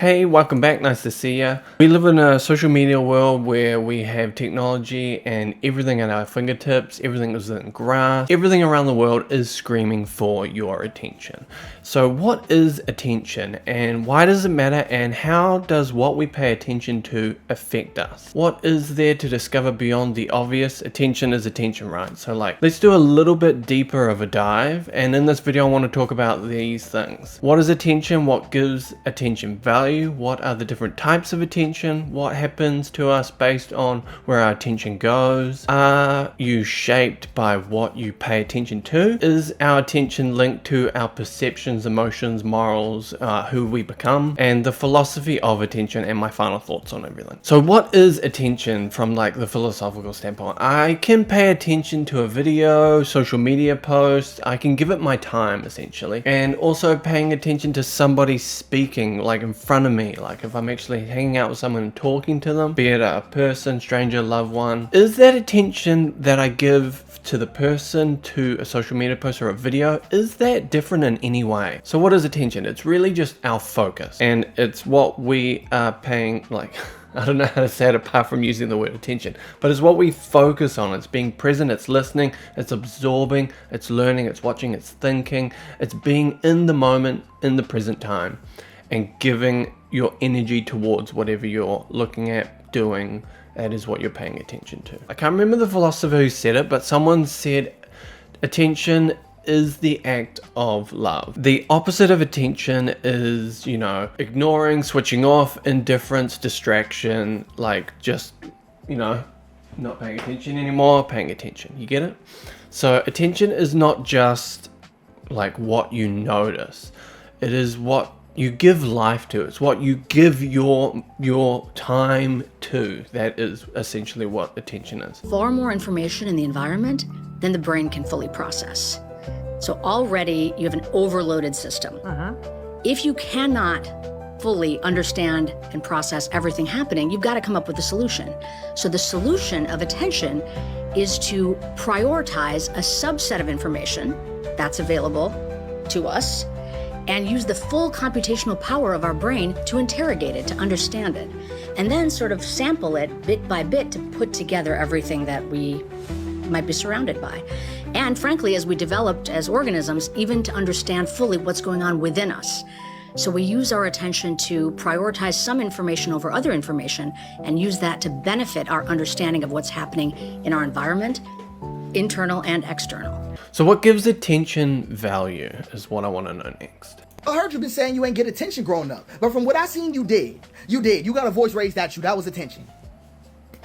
Hey, welcome back. Nice to see ya. We live in a social media world where we have technology and everything at our fingertips. Everything is in grasp. Everything around the world is screaming for your attention. So what is attention and why does it matter, and how does what we pay attention to affect us? What is there to discover beyond the obvious? Attention is attention, right? So let's do a little bit deeper of a dive, and in this video I want to talk about these things. What is attention? What gives attention value? What are the different types of attention? What happens to us based on where our attention goes? Are you shaped by what you pay attention to? Is our attention linked to our perceptions, emotions, morals, who we become? And the philosophy of attention, and my final thoughts on everything. So what is attention from the philosophical standpoint? I can pay attention to a video, social media post. I can give it my time essentially. And also paying attention to somebody speaking in front of me, if I'm actually hanging out with someone and talking to them, be it a person, stranger, loved one. Is that attention that I give to the person, to a social media post or a video, is that different in any way? So what is attention? It's really just our focus, and it's what we are paying, I don't know how to say it apart from using the word attention, but it's what we focus on. It's being present, it's listening, it's absorbing, it's learning, it's watching, it's thinking, it's being in the moment, in the present time, and giving your energy towards whatever you're looking at, doing. That is what you're paying attention to. I can't remember the philosopher who said it, but someone said attention is the act of love. The opposite of attention is, ignoring, switching off, indifference, distraction, just, not paying attention anymore, paying attention. You get it? So attention is not just what you notice. It is what you give life to. It's what you give your time to. That is essentially what attention is. Far more information in the environment than the brain can fully process. So already you have an overloaded system. If you cannot fully understand and process everything happening, you've got to come up with a solution. So the solution of attention is to prioritize a subset of information that's available to us and use the full computational power of our brain to interrogate it, to understand it, and then sort of sample it bit by bit to put together everything that we might be surrounded by. And frankly, as we developed as organisms, even to understand fully what's going on within us. So we use our attention to prioritize some information over other information and use that to benefit our understanding of what's happening in our environment, internal and external. So what gives attention value is what I want to know next. I heard you been saying you ain't get attention growing up, but from what I seen, you did. You did. You got a voice raised at you. That was attention.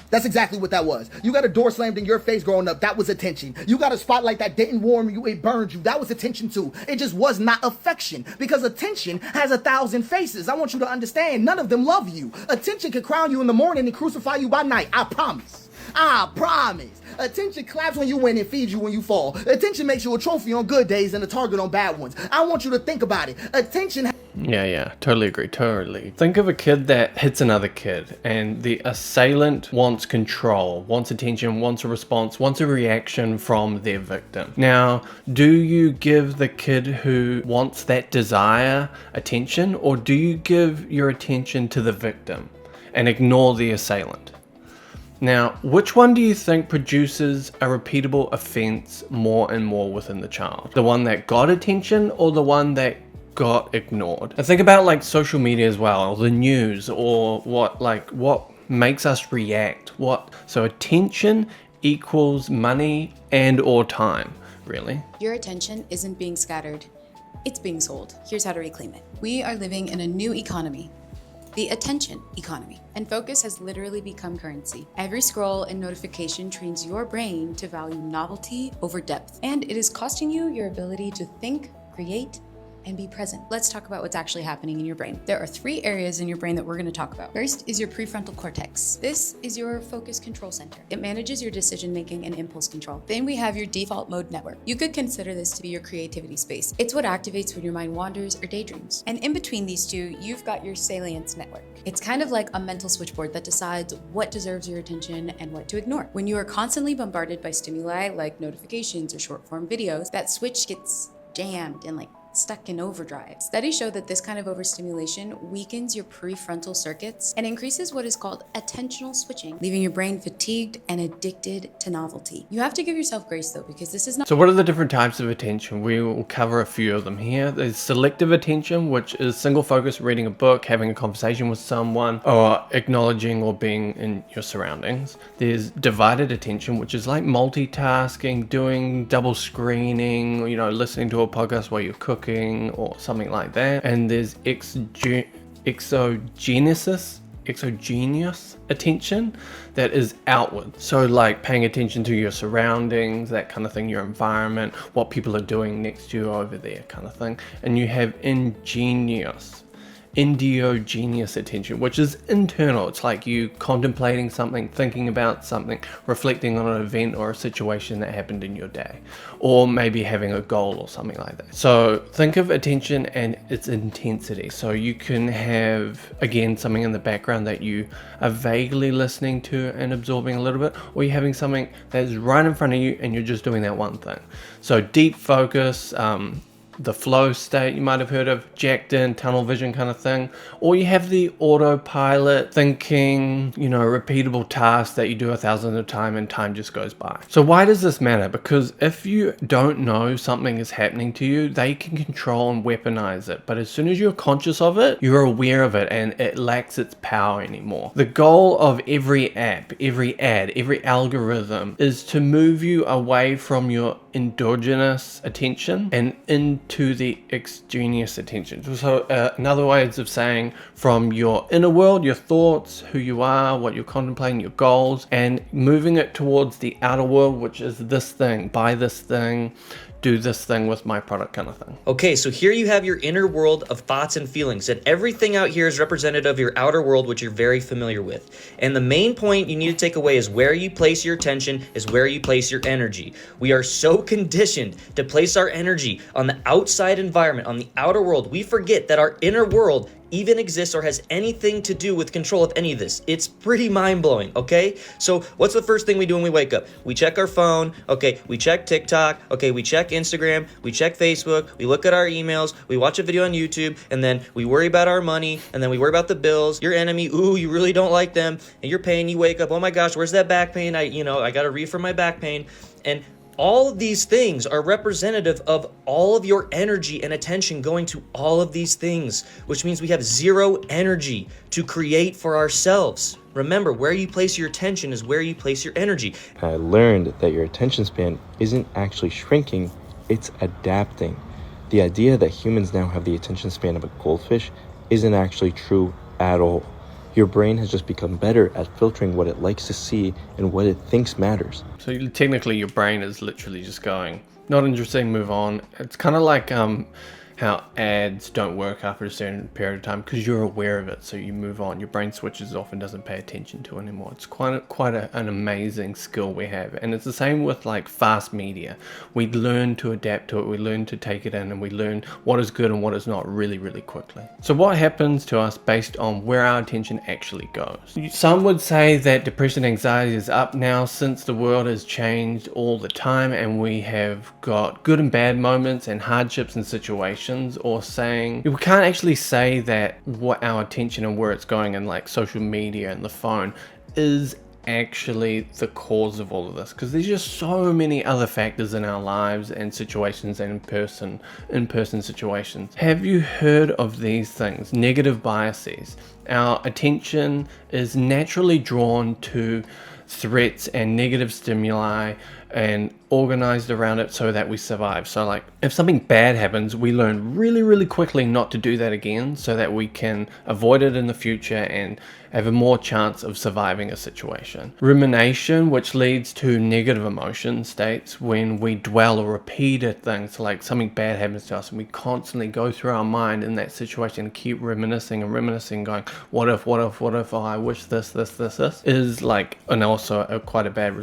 That's exactly what that was. You got a door slammed in your face growing up. That was attention. You got a spotlight that didn't warm you. It burned you. That was attention too. It just was not affection, because attention has 1,000 faces. I want you to understand, none of them love you. Attention can crown you in the morning and crucify you by night. I promise. I promise. Attention claps when you win and feeds you when you fall. Attention makes you a trophy on good days and a target on bad ones. I want you to think about it. Attention. Yeah, totally agree, totally. Think of a kid that hits another kid, and the assailant wants control, wants attention, wants a response, wants a reaction from their victim. Now, do you give the kid who wants that desire attention, or do you give your attention to the victim and ignore the assailant? Now, which one do you think produces a repeatable offense more and more within the child? The one that got attention, or the one that got ignored? And think about social media as well, or the news, or what makes us react. So attention equals money and or time, really. Your attention isn't being scattered, it's being sold. Here's how to reclaim it. We are living in a new economy, the attention economy, and focus has literally become currency. Every scroll and notification trains your brain to value novelty over depth, and it is costing you your ability to think, create, and be present. Let's talk about what's actually happening in your brain. There are 3 areas in your brain that we're going to talk about. First is your prefrontal cortex. This is your focus control center. It manages your decision making and impulse control. Then we have your default mode network. You could consider this to be your creativity space. It's what activates when your mind wanders or daydreams. And in between these two, you've got your salience network. It's kind of like a mental switchboard that decides what deserves your attention and what to ignore. When you are constantly bombarded by stimuli like notifications or short form videos, that switch gets jammed and stuck in overdrive. Studies show that this kind of overstimulation weakens your prefrontal circuits and increases what is called attentional switching, leaving your brain fatigued and addicted to novelty. You have to give yourself grace though, because this is not. So what are the different types of attention? We will cover a few of them here. There's selective attention, which is single focus, reading a book, having a conversation with someone, or acknowledging or being in your surroundings. There's divided attention, which is like multitasking, doing double screening, listening to a podcast while you're cooking or something like that. And there's exogenous attention that is outward, so like paying attention to your surroundings, that kind of thing, your environment, what people are doing next to you over there kind of thing. And you have endogenous attention, which is internal. It's like you contemplating something, thinking about something, reflecting on an event or a situation that happened in your day, or maybe having a goal or something like that. So think of attention and its intensity. So you can have, again, something in the background that you are vaguely listening to and absorbing a little bit, or you're having something that's right in front of you and you're just doing that one thing. So deep focus, the flow state you might have heard of, jacked in, tunnel vision kind of thing. Or you have the autopilot thinking, repeatable tasks that you do 1,000 at a time and time just goes by. So why does this matter? Because if you don't know something is happening to you, they can control and weaponize it. But as soon as you're conscious of it, you're aware of it and it lacks its power anymore. The goal of every app, every ad, every algorithm is to move you away from your endogenous attention and into the extraneous attention. So in other ways of saying, from your inner world, your thoughts, who you are, what you're contemplating, your goals, and moving it towards the outer world, which is this thing, buy this thing, do this thing with my product kind of thing. Okay, so here you have your inner world of thoughts and feelings, and everything out here is representative of your outer world, which you're very familiar with. And the main point you need to take away is where you place your attention is where you place your energy. We are so conditioned to place our energy on the outside environment, on the outer world. We forget that our inner world even exists or has anything to do with control of any of this. It's pretty mind-blowing, okay? So what's the first thing we do when we wake up? We check our phone, okay, we check TikTok, okay, we check Instagram, we check Facebook, we look at our emails, we watch a video on YouTube, and then we worry about our money, and then we worry about the bills, your enemy, ooh, you really don't like them, and your pain, you wake up, oh my gosh, where's that back pain? I gotta read for my back pain. And all of these things are representative of all of your energy and attention going to all of these things, which means we have zero energy to create for ourselves. Remember, where you place your attention is where you place your energy. I learned that your attention span isn't actually shrinking, it's adapting. The idea that humans now have the attention span of a goldfish isn't actually true at all. Your brain has just become better at filtering what it likes to see and what it thinks matters. So technically your brain is literally just going, not interesting, move on. It's kind of like how ads don't work after a certain period of time because you're aware of it, so you move on. Your brain switches off and doesn't pay attention to it anymore. It's quite an amazing skill we have, and it's the same with like fast media. We learn to adapt to it, we learn to take it in, and we learn what is good and what is not really, really quickly. So what happens to us based on where our attention actually goes? Some would say that depression and anxiety is up now since the world has changed all the time, and we have got good and bad moments and hardships and situations. Or saying, we can't actually say that what our attention and where it's going in like social media and the phone is actually the cause of all of this, because there's just so many other factors in our lives and situations and in-person situations. Have you heard of these things? Negative biases. Our attention is naturally drawn to threats and negative stimuli and organized around it so that we survive. So like if something bad happens, we learn really, really quickly not to do that again so that we can avoid it in the future and have a more chance of surviving a situation. Rumination, which leads to negative emotion states when we dwell or repeat at things. So like something bad happens to us and we constantly go through our mind in that situation and keep reminiscing going, what if, oh, I wish this is like, and also quite a bad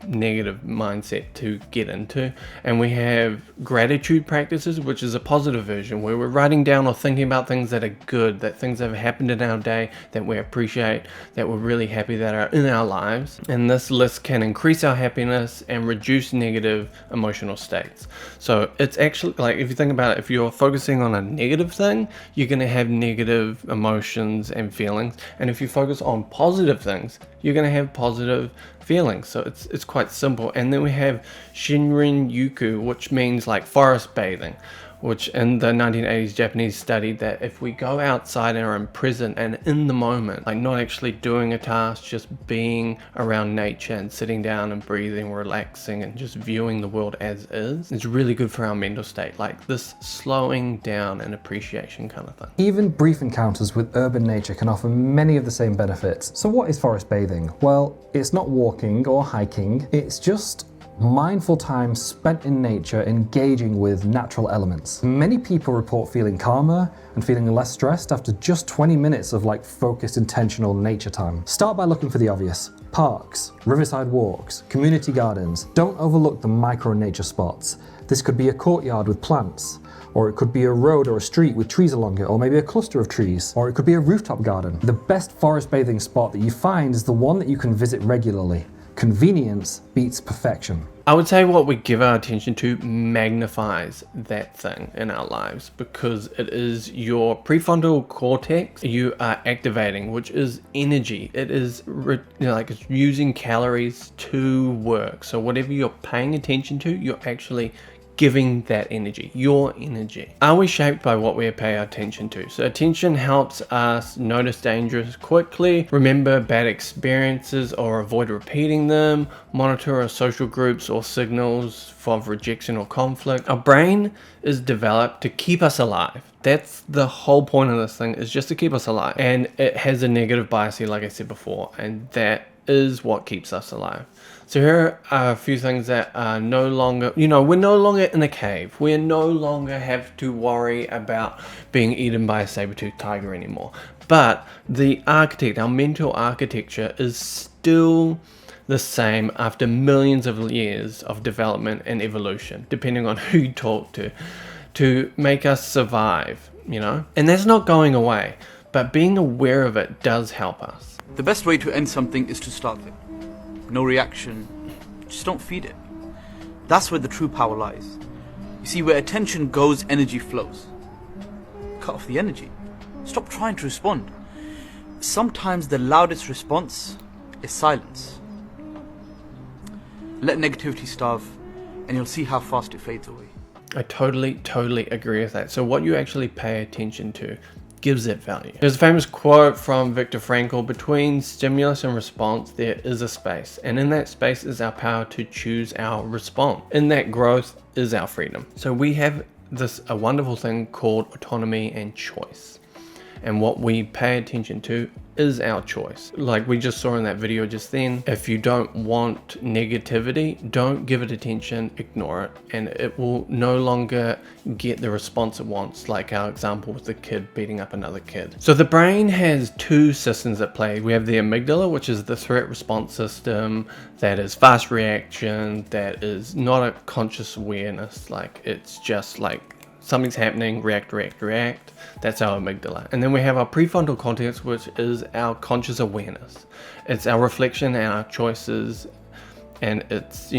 negative mindset to get into. And we have gratitude practices, which is a positive version where we're writing down or thinking about things that are good, that things that have happened in our day that we appreciate, that we're really happy that are in our lives. And this list can increase our happiness and reduce negative emotional states. So it's actually like, if you think about it, if you're focusing on a negative thing, you're going to have negative emotions and feelings. And if you focus on positive things, you're going to have positive feelings. So it's quite simple. And then we have Shinrin Yuku, which means like forest bathing, which in the 1980s Japanese studied that if we go outside and are in present and in the moment, like not actually doing a task, just being around nature and sitting down and breathing, relaxing and just viewing the world as is, it's really good for our mental state, like this slowing down and appreciation kind of thing. Even brief encounters with urban nature can offer many of the same benefits. So what is forest bathing? Well, it's not walking or hiking, it's just mindful time spent in nature engaging with natural elements. Many people report feeling calmer and feeling less stressed after just 20 minutes of like focused, intentional nature time. Start by looking for the obvious. Parks, riverside walks, community gardens. Don't overlook the micro nature spots. This could be a courtyard with plants, or it could be a road or a street with trees along it, or maybe a cluster of trees, or it could be a rooftop garden. The best forest bathing spot that you find is the one that you can visit regularly. Convenience beats perfection. I would say what we give our attention to magnifies that thing in our lives, because it is your prefrontal cortex you are activating, which is energy. It is like it's using calories to work. So whatever you're paying attention to, you're actually giving that energy, your energy. Are we shaped by what we pay attention to? So attention helps us notice dangers quickly, remember bad experiences or avoid repeating them, monitor our social groups or signals for rejection or conflict. Our brain is developed to keep us alive. That's the whole point of this thing, is just to keep us alive. And it has a negative bias here, like I said before, and that is what keeps us alive. So here are a few things that are no longer, we're no longer in a cave. We no longer have to worry about being eaten by a saber-toothed tiger anymore. But the our mental architecture is still the same after millions of years of development and evolution, depending on who you talk to make us survive, And that's not going away, but being aware of it does help us. The best way to end something is to starve it. No reaction, just don't feed it. That's where the true power lies. You see, where attention goes, energy flows. Cut off the energy. Stop trying to respond. Sometimes the loudest response is silence. Let negativity starve, and you'll see how fast it fades away. I totally agree with that. So what you actually pay attention to gives it value. There's a famous quote from Viktor Frankl: between stimulus and response there is a space, and in that space is our power to choose our response. In that growth is our freedom. So we have a wonderful thing called autonomy and choice, and what we pay attention to is our choice. Like we just saw in that video just then, if you don't want negativity, don't give it attention, ignore it, and it will no longer get the response it wants, like our example with the kid beating up another kid. So the brain has two systems at play. We have the amygdala, which is the threat response system, that is fast reaction, that is not a conscious awareness, like it's just like something's happening, react. That's our amygdala. And then we have our prefrontal cortex, which is our conscious awareness. It's our reflection and our choices, and it's,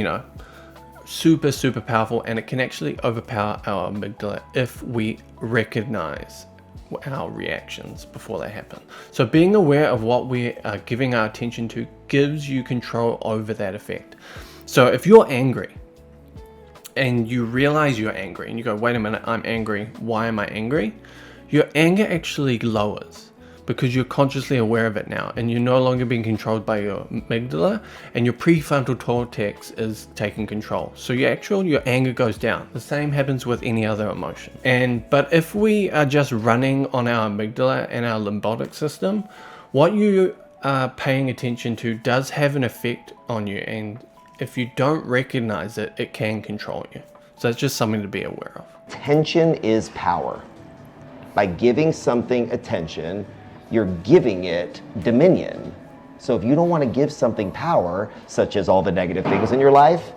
super powerful, and it can actually overpower our amygdala if we recognize our reactions before they happen. So being aware of what we are giving our attention to gives you control over that effect. So if you're angry, and you realize you're angry, and you go, wait a minute, I'm angry, why am I angry? Your anger actually lowers because you're consciously aware of it now, and you're no longer being controlled by your amygdala, and your prefrontal cortex is taking control. So your anger goes down. The same happens with any other emotion. But if we are just running on our amygdala and our limbic system, what you are paying attention to does have an effect on you, and if you don't recognize it, it can control you. So it's just something to be aware of. Attention is power. By giving something attention, you're giving it dominion. So if you don't want to give something power, such as all the negative things in your life,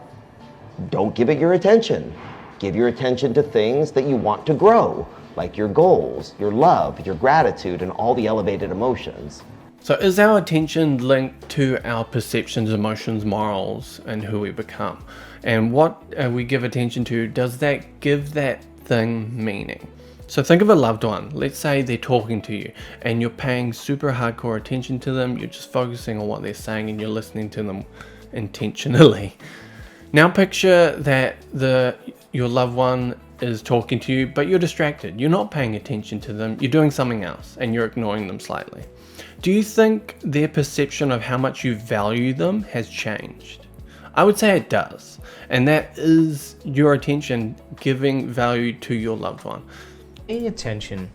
don't give it your attention. Give your attention to things that you want to grow, like your goals, your love, your gratitude, and all the elevated emotions. So is our attention linked to our perceptions, emotions, morals, and who we become? And what we give attention to, does that give that thing meaning? So think of a loved one. Let's say they're talking to you and you're paying super hardcore attention to them. You're just focusing on what they're saying and you're listening to them intentionally. Now picture that your loved one is talking to you, but you're distracted. You're not paying attention to them. You're doing something else and you're ignoring them slightly. Do you think their perception of how much you value them has changed? I would say it does. And that is your attention giving value to your loved one. Paying attention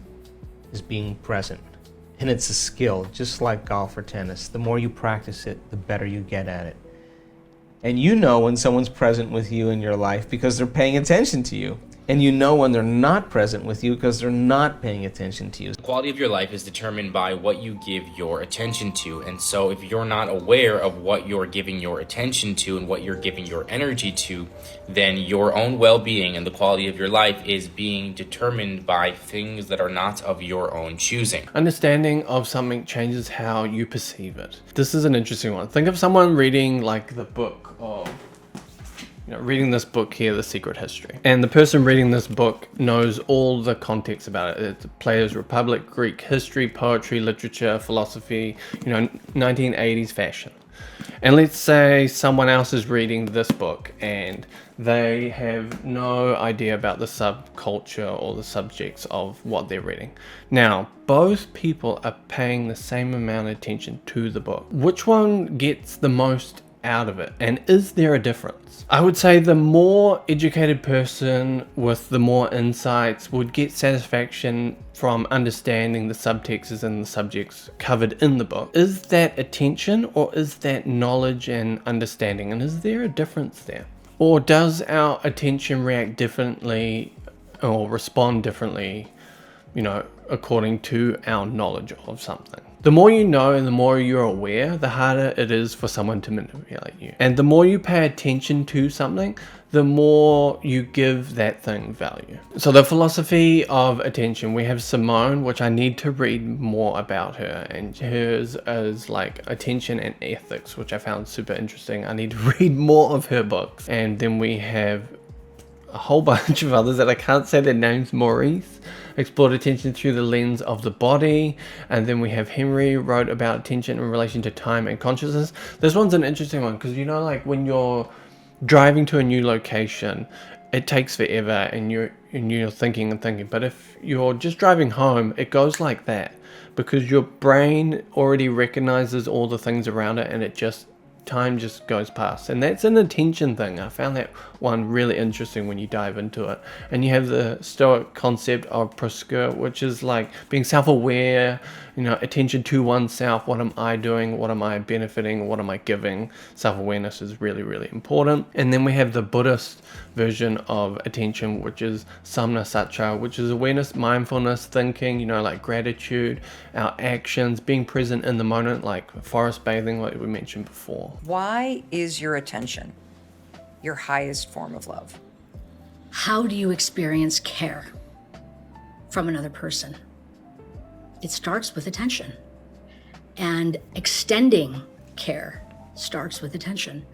is being present, and it's a skill, just like golf or tennis. The more you practice it, the better you get at it. And you know when someone's present with you in your life because they're paying attention to you. And you know when they're not present with you because they're not paying attention to you. The quality of your life is determined by what you give your attention to. And so if you're not aware of what you're giving your attention to and what you're giving your energy to, then your own well-being and the quality of your life is being determined by things that are not of your own choosing. Understanding of something changes how you perceive it. This is an interesting one. Think of someone reading like the book of reading this book here, The Secret History. And the person reading this book knows all the context about it. It's Plato's Republic, Greek history, poetry, literature, philosophy, 1980s fashion. And let's say someone else is reading this book and they have no idea about the subculture or the subjects of what they're reading. Now, both people are paying the same amount of attention to the book. Which one gets the most out of it, and is there a difference? I would say the more educated person with the more insights would get satisfaction from understanding the subtexts and the subjects covered in the book. Is that attention or is that knowledge and understanding, and is there a difference there? Or does our attention react differently or respond differently, according to our knowledge of something? The more you know and the more you're aware, the harder it is for someone to manipulate you. And the more you pay attention to something, the more you give that thing value. So the philosophy of attention, we have Simone, which I need to read more about her, and hers is like attention and ethics, which I found super interesting. I need to read more of her books. And then we have a whole bunch of others that I can't say their names. Maurice explored attention through the lens of the body, and then we have Henry wrote about attention in relation to time and consciousness. This one's an interesting one because like when you're driving to a new location, it takes forever and you're thinking, but if you're just driving home, it goes like that because your brain already recognizes all the things around it, and time just goes past. And that's an attention thing. I found that one really interesting when you dive into it. And you have the Stoic concept of proskeur, which is like being self-aware, attention to oneself. What am I doing? What am I benefiting? What am I giving? Self-awareness is really, really important. And then we have the Buddhist version of attention, which is samna satcha, which is awareness, mindfulness, thinking, like gratitude, our actions, being present in the moment, like forest bathing, like we mentioned before. Why is your attention your highest form of love? How do you experience care from another person? It starts with attention. And extending care starts with attention.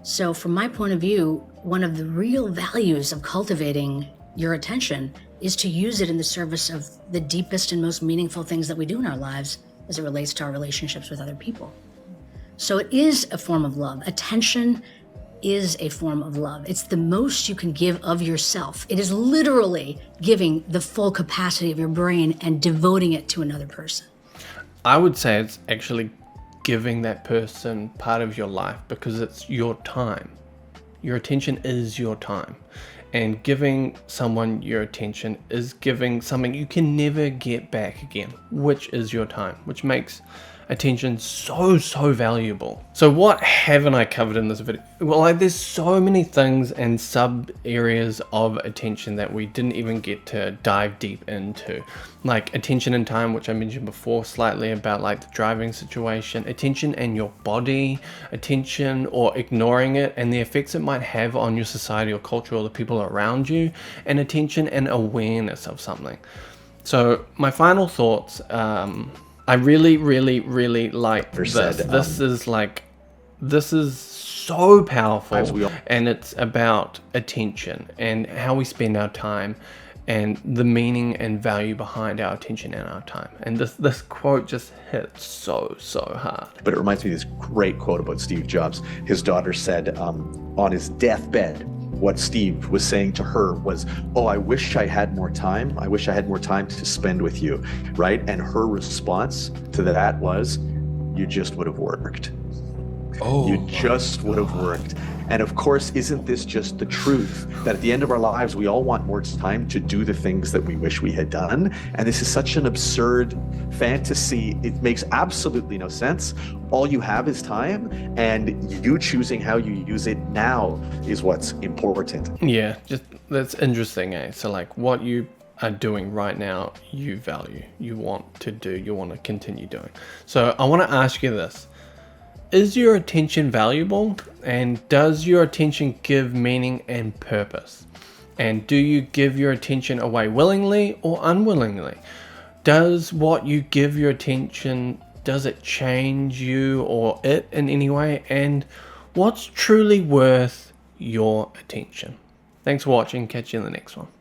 So from my point of view, one of the real values of cultivating your attention is to use it in the service of the deepest and most meaningful things that we do in our lives as it relates to our relationships with other people. So it is a form of love. Attention is a form of love. It's the most you can give of yourself. It is literally giving the full capacity of your brain and devoting it to another person. I would say it's actually giving that person part of your life because it's your time. Your attention is your time. And giving someone your attention is giving something you can never get back again, which is your time, which makes attention so valuable. So what haven't I covered in this video? Well, like, there's so many things and sub areas of attention that we didn't even get to dive deep into, like attention and time, which I mentioned before slightly about like the driving situation, attention and your body, attention or ignoring it and the effects it might have on your society or culture or the people around you, and attention and awareness of something. So my final thoughts, I really like this. This is so powerful, and it's about attention and how we spend our time and the meaning and value behind our attention and our time. And this quote just hits so hard. But it reminds me of this great quote about Steve Jobs. His daughter said on his deathbed, what Steve was saying to her was, "Oh, I wish I had more time. I wish I had more time to spend with you," right? And her response to that was, "You just would have worked. Oh, you just would have worked." And of course, isn't this just the truth that at the end of our lives, we all want more time to do the things that we wish we had done? And this is such an absurd fantasy. It makes absolutely no sense. All you have is time, and you choosing how you use it now is what's important. Yeah, just that's interesting, eh? So like what you are doing right now, you value, you want to do, you want to continue doing. So I want to ask you this. Is your attention valuable? And does your attention give meaning and purpose? And do you give your attention away willingly or unwillingly? Does what you give your attention, does it change you or it in any way? And what's truly worth your attention? Thanks for watching. Catch you in the next one.